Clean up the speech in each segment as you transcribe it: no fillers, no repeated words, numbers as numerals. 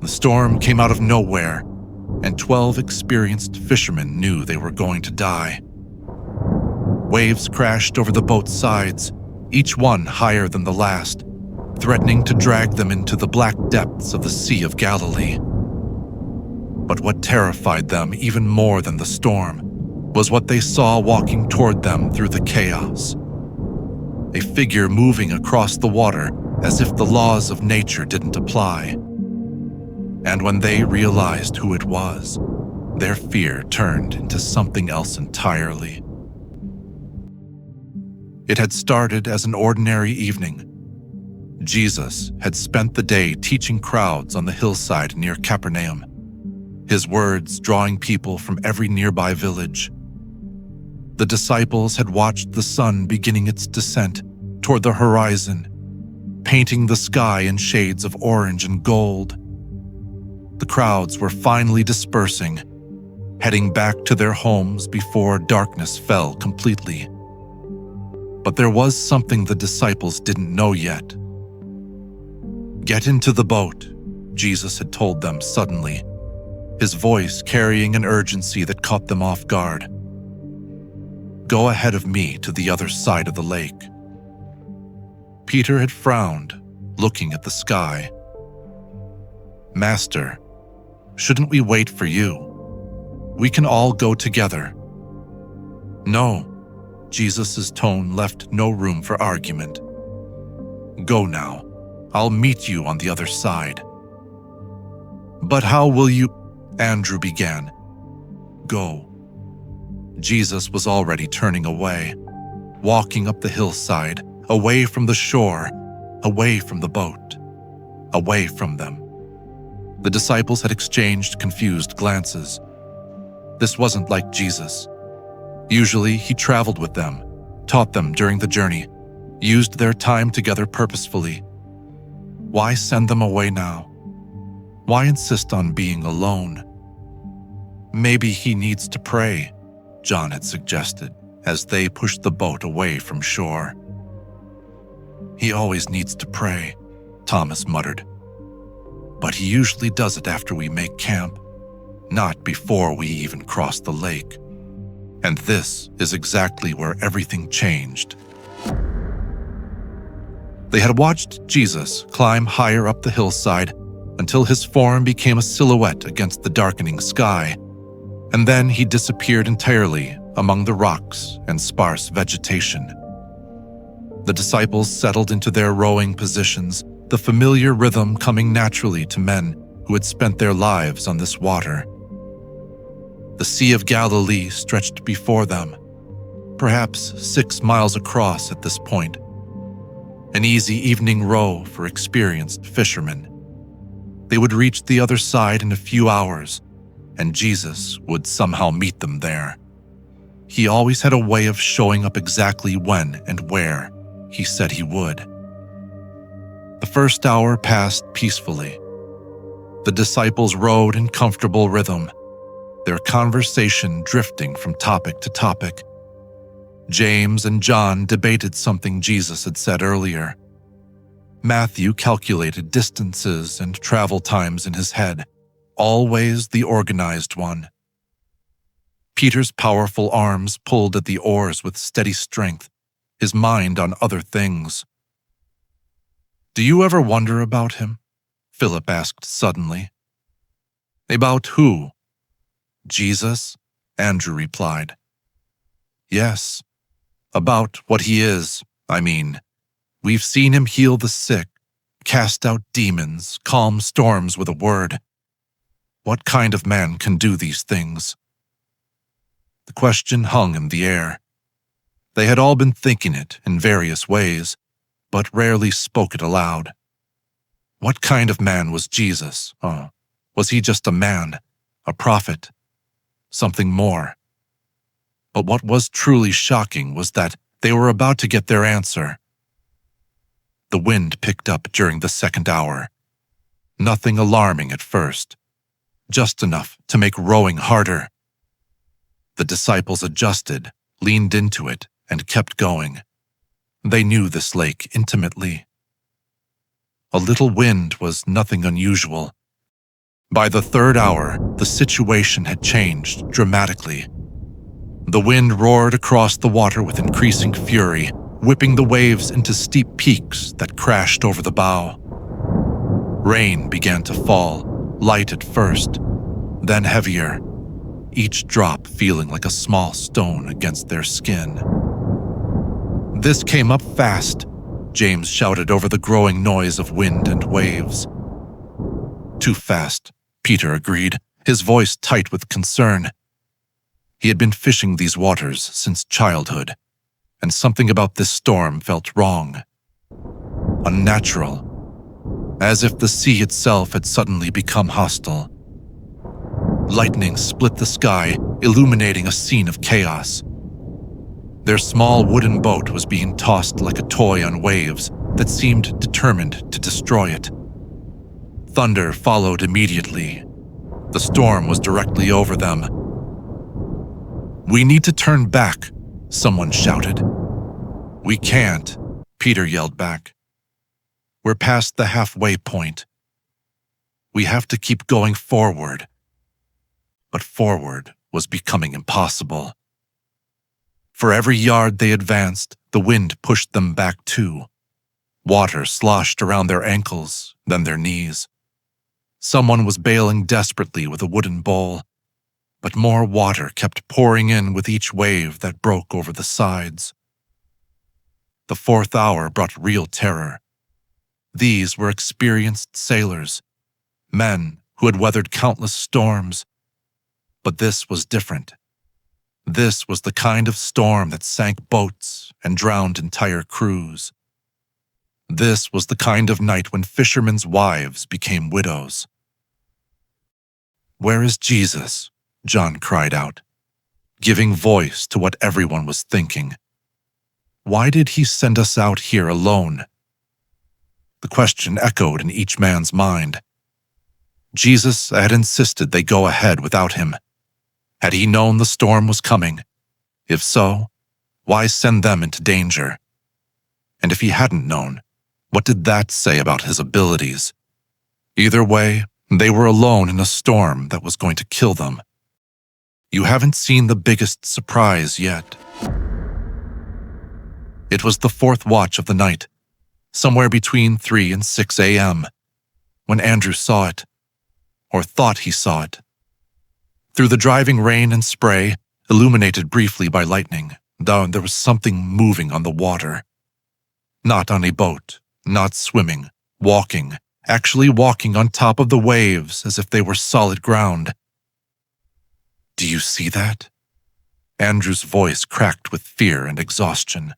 The storm came out of nowhere, and 12 experienced fishermen knew they were going to die. Waves crashed over the boat's sides, each one higher than the last, threatening to drag them into the black depths of the Sea of Galilee. But what terrified them even more than the storm was what they saw walking toward them through the chaos. A figure moving across the water as if the laws of nature didn't apply. And when they realized who it was, their fear turned into something else entirely. It had started as an ordinary evening. Jesus had spent the day teaching crowds on the hillside near Capernaum, his words drawing people from every nearby village. The disciples had watched the sun beginning its descent toward the horizon, painting the sky in shades of orange and gold. The crowds were finally dispersing, heading back to their homes before darkness fell completely. But there was something the disciples didn't know yet. "Get into the boat," Jesus had told them suddenly, his voice carrying an urgency that caught them off guard. "Go ahead of me to the other side of the lake." Peter had frowned, looking at the sky. "Master, shouldn't we wait for you? We can all go together." "No," Jesus' tone left no room for argument. "Go now. I'll meet you on the other side." "But how will you—" Andrew began. "Go." Jesus was already turning away, walking up the hillside, away from the shore, away from the boat, away from them. The disciples had exchanged confused glances. This wasn't like Jesus. Usually, he traveled with them, taught them during the journey, used their time together purposefully. Why send them away now? Why insist on being alone? "Maybe he needs to pray," John had suggested as they pushed the boat away from shore. "He always needs to pray," Thomas muttered. "But he usually does it after we make camp, not before we even cross the lake." And this is exactly where everything changed. They had watched Jesus climb higher up the hillside until his form became a silhouette against the darkening sky, and then he disappeared entirely among the rocks and sparse vegetation. The disciples settled into their rowing positions, the familiar rhythm coming naturally to men who had spent their lives on this water. The Sea of Galilee stretched before them, perhaps 6 miles across at this point. An easy evening row for experienced fishermen. They would reach the other side in a few hours, and Jesus would somehow meet them there. He always had a way of showing up exactly when and where he said he would. The first hour passed peacefully. The disciples rowed in comfortable rhythm, their conversation drifting from topic to topic. James and John debated something Jesus had said earlier. Matthew calculated distances and travel times in his head, always the organized one. Peter's powerful arms pulled at the oars with steady strength, his mind on other things. "Do you ever wonder about him?" Philip asked suddenly. "About who?" "Jesus," Andrew replied. "Yes, about what he is, I mean. We've seen him heal the sick, cast out demons, calm storms with a word. What kind of man can do these things?" The question hung in the air. They had all been thinking it in various ways, but rarely spoke it aloud. What kind of man was Jesus? Was he just a man, a prophet, something more? But what was truly shocking was that they were about to get their answer. The wind picked up during the second hour. Nothing alarming at first, just enough to make rowing harder. The disciples adjusted, leaned into it, and kept going. They knew this lake intimately. A little wind was nothing unusual, By the third hour, the situation had changed dramatically. The wind roared across the water with increasing fury, whipping the waves into steep peaks that crashed over the bow. Rain began to fall, light at first, then heavier, each drop feeling like a small stone against their skin. "This came up fast," James shouted over the growing noise of wind and waves. "Too fast," Peter agreed, his voice tight with concern. He had been fishing these waters since childhood, and something about this storm felt wrong, unnatural, as if the sea itself had suddenly become hostile. Lightning split the sky, illuminating a scene of chaos. Their small wooden boat was being tossed like a toy on waves that seemed determined to destroy it. Thunder followed immediately. The storm was directly over them. "We need to turn back," someone shouted. "We can't," Peter yelled back. "We're past the halfway point. We have to keep going forward." But forward was becoming impossible. For every yard they advanced, the wind pushed them back too. Water sloshed around their ankles, then their knees. Someone was bailing desperately with a wooden bowl, but more water kept pouring in with each wave that broke over the sides. The fourth hour brought real terror. These were experienced sailors, men who had weathered countless storms. But this was different. This was the kind of storm that sank boats and drowned entire crews. This was the kind of night when fishermen's wives became widows. "Where is Jesus?" John cried out, giving voice to what everyone was thinking. "Why did he send us out here alone?" The question echoed in each man's mind. Jesus had insisted they go ahead without him. Had he known the storm was coming? If so, why send them into danger? And if he hadn't known, what did that say about his abilities? Either way, they were alone in a storm that was going to kill them. You haven't seen the biggest surprise yet. It was the fourth watch of the night, somewhere between 3 and 6 a.m., when Andrew saw it, or thought he saw it. Through the driving rain and spray, illuminated briefly by lightning, there was something moving on the water. Not on a boat, not swimming, walking, actually walking on top of the waves as if they were solid ground. "Do you see that?" Andrew's voice cracked with fear and exhaustion.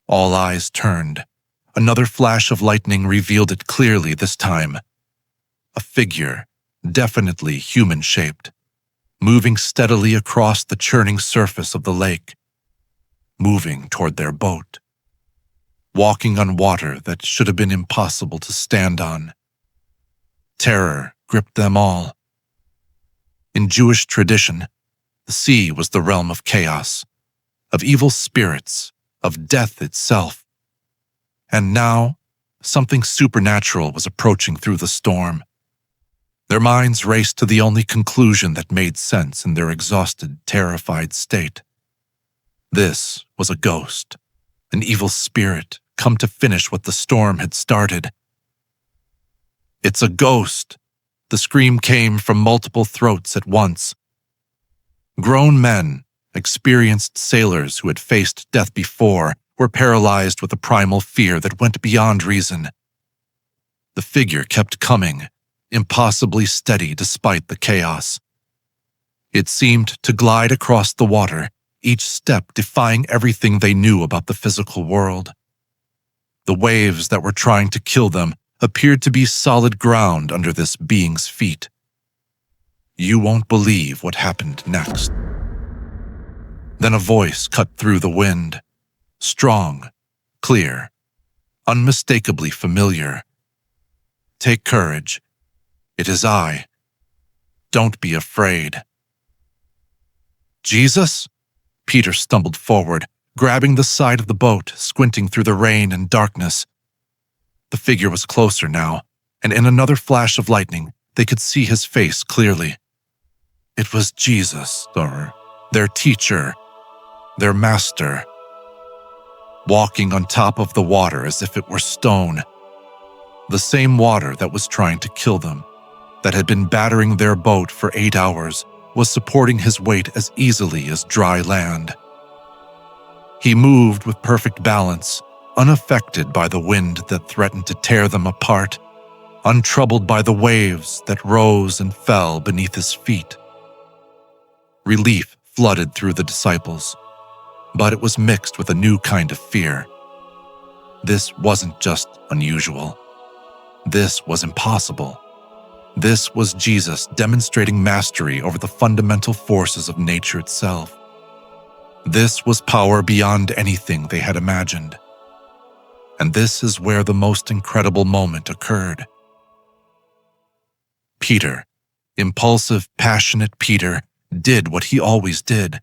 All eyes turned. Another flash of lightning revealed it clearly this time. A figure, definitely human-shaped, moving steadily across the churning surface of the lake, moving toward their boat, walking on water that should have been impossible to stand on. Terror gripped them all. In Jewish tradition, the sea was the realm of chaos, of evil spirits, of death itself. And now, something supernatural was approaching through the storm. Their minds raced to the only conclusion that made sense in their exhausted, terrified state. This was a ghost, an evil spirit come to finish what the storm had started. "It's a ghost!" The scream came from multiple throats at once. Grown men, experienced sailors who had faced death before, were paralyzed with a primal fear that went beyond reason. The figure kept coming, impossibly steady despite the chaos. It seemed to glide across the water, each step defying everything they knew about the physical world. The waves that were trying to kill them appeared to be solid ground under this being's feet. You won't believe what happened next. Then a voice cut through the wind, strong, clear, unmistakably familiar. "Take courage. It is I. Don't be afraid." "Jesus?" Peter stumbled forward, grabbing the side of the boat, squinting through the rain and darkness. The figure was closer now, and in another flash of lightning, they could see his face clearly. It was Jesus, or their teacher, their master, walking on top of the water as if it were stone. The same water that was trying to kill them, that had been battering their boat for 8 hours, was supporting his weight as easily as dry land. He moved with perfect balance, unaffected by the wind that threatened to tear them apart, untroubled by the waves that rose and fell beneath his feet. Relief flooded through the disciples, but it was mixed with a new kind of fear. This wasn't just unusual. This was impossible. This was Jesus demonstrating mastery over the fundamental forces of nature itself. This was power beyond anything they had imagined. And this is where the most incredible moment occurred. Peter, impulsive, passionate Peter, did what he always did.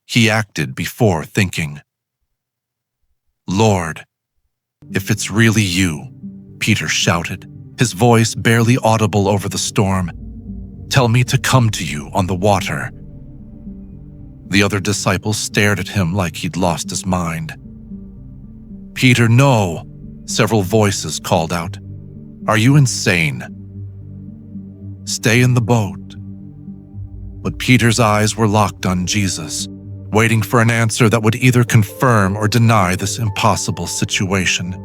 He acted before thinking. "Lord, if it's really you," Peter shouted, his voice barely audible over the storm, "tell me to come to you on the water." The other disciples stared at him like he'd lost his mind. "Peter, no," several voices called out. "Are you insane? Stay in the boat." But Peter's eyes were locked on Jesus, waiting for an answer that would either confirm or deny this impossible situation.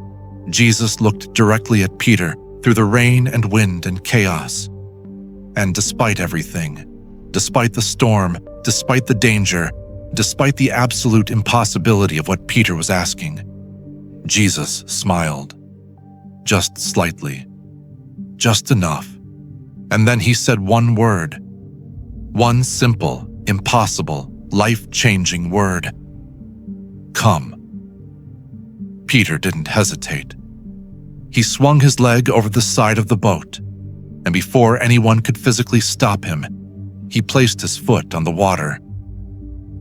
Jesus looked directly at Peter through the rain and wind and chaos. And despite everything, despite the storm, despite the danger, despite the absolute impossibility of what Peter was asking, Jesus smiled. Just slightly. Just enough. And then he said one word. One simple, impossible, life-changing word. "Come." Peter didn't hesitate. He swung his leg over the side of the boat, and before anyone could physically stop him, he placed his foot on the water.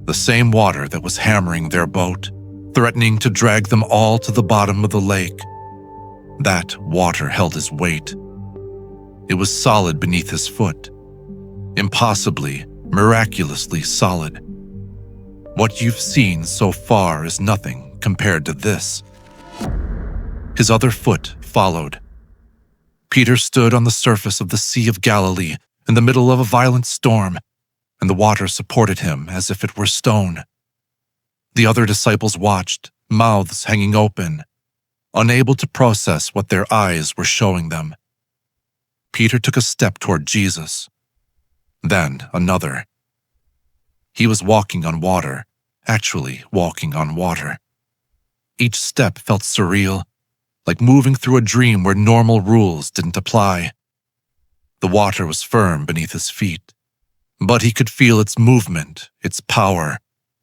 The same water that was hammering their boat, threatening to drag them all to the bottom of the lake. That water held his weight. It was solid beneath his foot. Impossibly, miraculously solid. What you've seen so far is nothing compared to this. His other foot followed. Peter stood on the surface of the Sea of Galilee in the middle of a violent storm, and the water supported him as if it were stone. The other disciples watched, mouths hanging open, unable to process what their eyes were showing them. Peter took a step toward Jesus, then another. He was walking on water, actually walking on water. Each step felt surreal, like moving through a dream where normal rules didn't apply. The water was firm beneath his feet, but he could feel its movement, its power,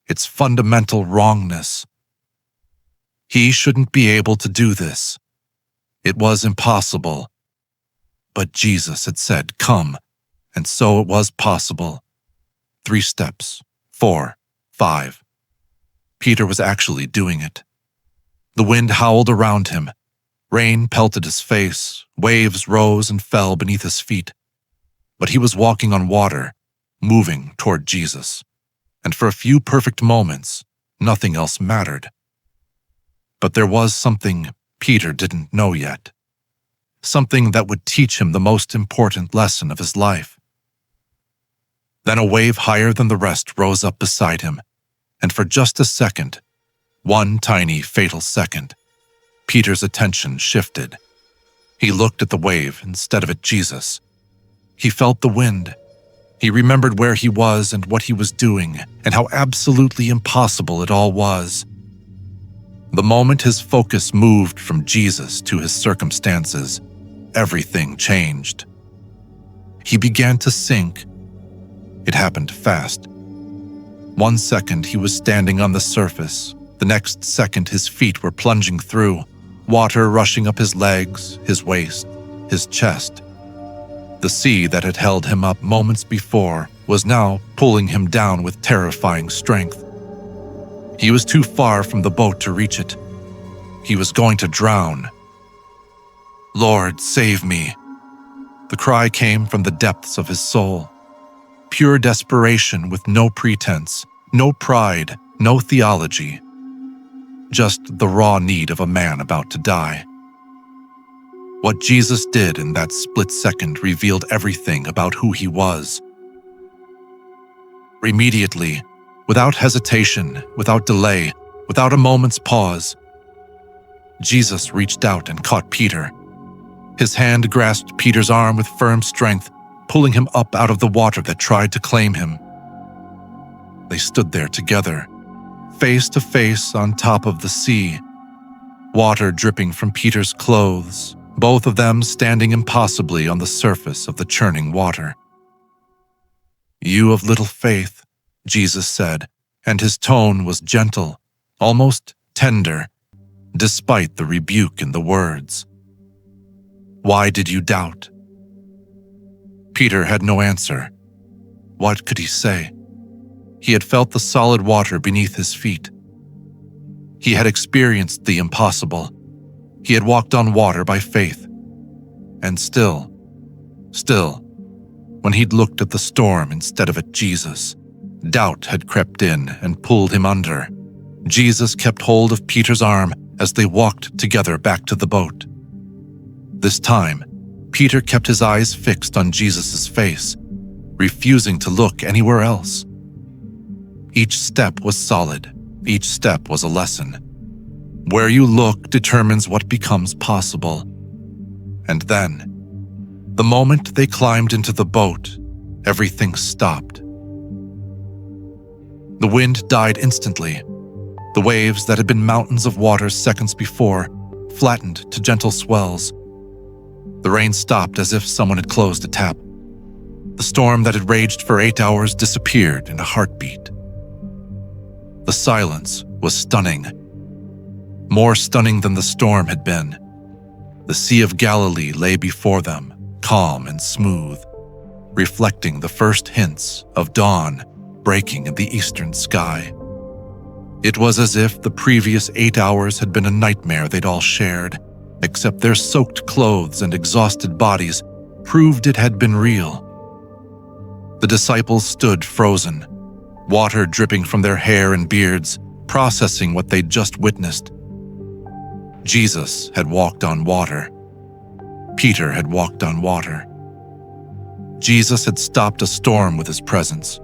its fundamental wrongness. He shouldn't be able to do this. It was impossible. But Jesus had said, "Come," and so it was possible. 3 steps, 4, 5. Peter was actually doing it. The wind howled around him. Rain pelted his face. Waves rose and fell beneath his feet. But he was walking on water, moving toward Jesus. And for a few perfect moments, nothing else mattered. But there was something Peter didn't know yet. Something that would teach him the most important lesson of his life. Then a wave higher than the rest rose up beside him, and for just a second, one tiny fatal second, Peter's attention shifted. He looked at the wave instead of at Jesus. He felt the wind. He remembered where he was and what he was doing, and how absolutely impossible it all was. The moment his focus moved from Jesus to his circumstances, everything changed. He began to sink. It happened fast. 1 second he was standing on the surface. The next second his feet were plunging through, water rushing up his legs, his waist, his chest. The sea that had held him up moments before was now pulling him down with terrifying strength. He was too far from the boat to reach it. He was going to drown. "Lord, save me." The cry came from the depths of his soul. Pure desperation with no pretense, no pride, no theology. Just the raw need of a man about to die. What Jesus did in that split second revealed everything about who he was. Immediately, without hesitation, without delay, without a moment's pause, Jesus reached out and caught Peter. His hand grasped Peter's arm with firm strength, pulling him up out of the water that tried to claim him. They stood there together, face to face on top of the sea, water dripping from Peter's clothes, both of them standing impossibly on the surface of the churning water. "You of little faith," Jesus said, and his tone was gentle, almost tender, despite the rebuke in the words. "Why did you doubt?" Peter had no answer. What could he say? He had felt the solid water beneath his feet. He had experienced the impossible. He had walked on water by faith. And still, when he'd looked at the storm instead of at Jesus, doubt had crept in and pulled him under. Jesus kept hold of Peter's arm as they walked together back to the boat. This time, Peter kept his eyes fixed on Jesus' face, refusing to look anywhere else. Each step was solid. Each step was a lesson. Where you look determines what becomes possible. And then, the moment they climbed into the boat, everything stopped. The wind died instantly. The waves that had been mountains of water seconds before flattened to gentle swells. The rain stopped as if someone had closed a tap. The storm that had raged for 8 hours disappeared in a heartbeat. The silence was stunning. More stunning than the storm had been. The Sea of Galilee lay before them, calm and smooth, reflecting the first hints of dawn breaking in the eastern sky. It was as if the previous 8 hours had been a nightmare they'd all shared, except their soaked clothes and exhausted bodies proved it had been real. The disciples stood frozen, water dripping from their hair and beards, processing what they'd just witnessed. Jesus had walked on water. Peter had walked on water. Jesus had stopped a storm with his presence.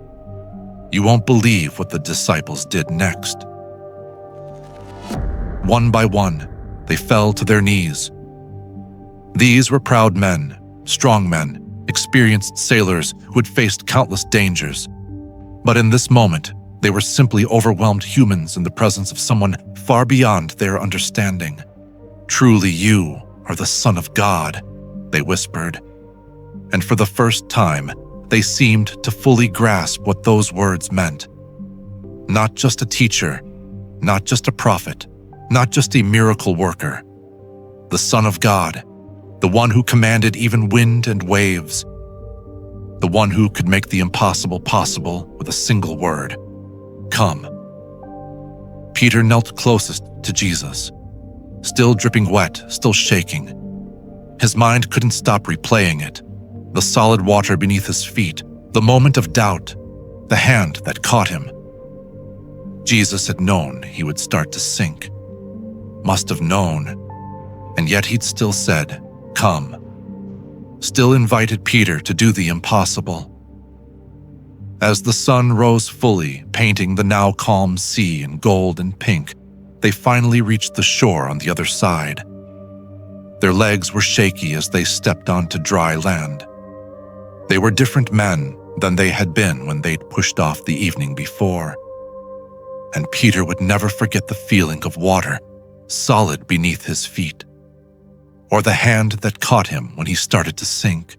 You won't believe what the disciples did next. One by one, they fell to their knees. These were proud men, strong men, experienced sailors who had faced countless dangers. But in this moment, they were simply overwhelmed humans in the presence of someone far beyond their understanding. "Truly you are the Son of God," they whispered. And for the first time, they seemed to fully grasp what those words meant. Not just a teacher, not just a prophet, not just a miracle worker. The Son of God, the one who commanded even wind and waves. The one who could make the impossible possible with a single word. "Come." Peter knelt closest to Jesus, still dripping wet, still shaking. His mind couldn't stop replaying it. The solid water beneath his feet, the moment of doubt, the hand that caught him. Jesus had known he would start to sink. Must have known. And yet he'd still said, "Come." Still invited Peter to do the impossible. As the sun rose fully, painting the now calm sea in gold and pink, they finally reached the shore on the other side. Their legs were shaky as they stepped onto dry land. They were different men than they had been when they'd pushed off the evening before. And Peter would never forget the feeling of water, solid beneath his feet, or the hand that caught him when he started to sink.